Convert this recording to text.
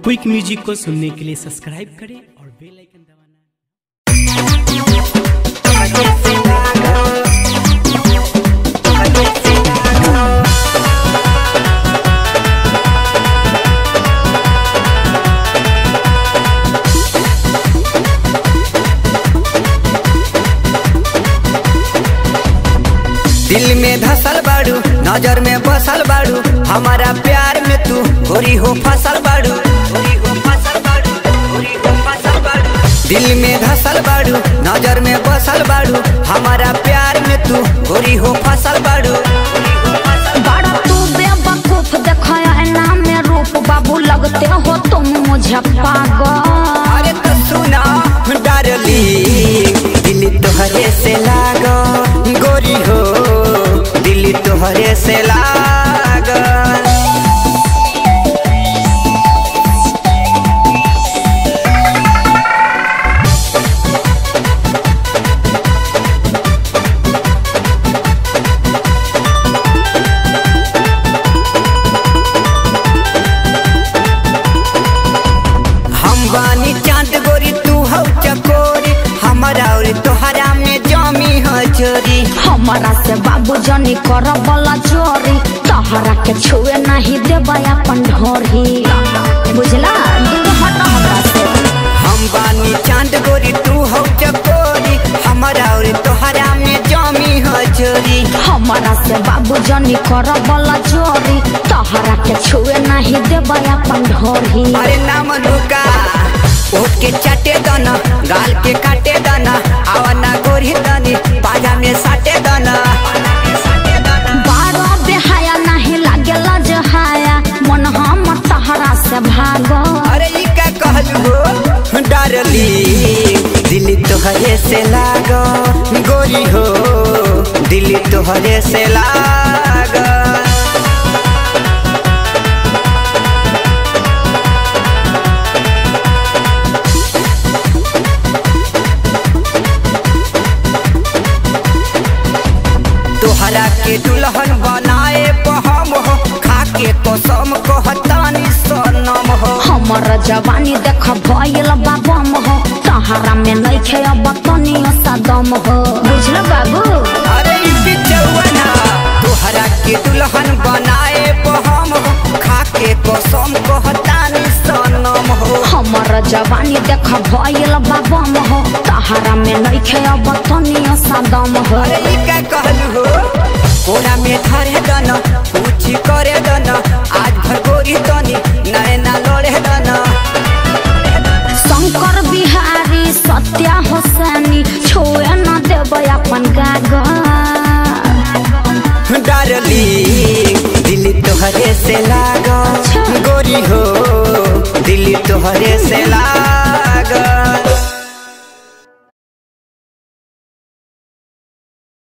Quick music को सुनने के लिए सब्सक्राइब करें और बेल आइकन दबाना। दिल में धसल बाड़ू, नजर में बसल बाड़ू, हमारा प्यार में तू होरी हो फसल बाड़ू, होरी हो फसल बाड़ू, होरी हो फसल बाड़ू। दिल में धसल बाड़ू, नजर में बसल बाड़ू, हमारा प्यार में तू होरी हो फसल बाड़ू। बड़ा तू बेवकूफ दिखाया है नाम में रूप, बाबू लगते हो तुम मुझे पागल। अरे तो सुना डार्लिंग, दिल तोहरे से लागो गोरी हो, दिल तोहरे से लागो। बानी चांद गोरी तू हो चकोरी, हमारा और तोहरा में जमी हो चोरी। हमारा से बाबू जनी कर बला चोरी, तोहरा के छुए नहीं देबा अपन ढोरी, बुझला दूर हट हमरा से। हम बानी चांद गोरी तू हो चकोरी, हमारा और तोहरा में जमी हो चोरी। हमारा से बाबू जनी कर बला चोरी, तोहरा के छुए नहीं देबा अपन ढोरी। अरे नाम रुका ओट के चाटे दाना, गाल के काटे दाना, आवाना गोरी दानी बाजा में साटे दाना। बारो बेहाया नहीं लागेला जहाया, मन हम तहरा से भागो। अरे ई का कहलू डार्लिंग, दिल तोहरे से लागो गोरी हो, दिल तोहरे से लागो। तोहरा के दुल्हन बनाए हम हो, खाके कसम कहतानी सनम हो। हमर जवानी देख भइल बाबम हो, तहरा में नइखे अब तनियो सदम हो, बुझल बाबू। अरे ई जवाना तोहरा के दुल्हन बनाए हम हो, खाके कसम कहतानी सनम हो। हमर जवानी देख भइल बाबम हो, तहरा में नइखे अब तनियो सदम हो। अरे ई का कहलू हो, कोना में धरे दना, कुछ करे दना, आज भर गोरी तनी नैना लड़े दना। शंकर बिहारी सत्या हुसैनी छुए न देबै अपन गागा। डार्लिंग, दिल तोहरे से लागो गोरी हो, दिल तोहरे से लागो।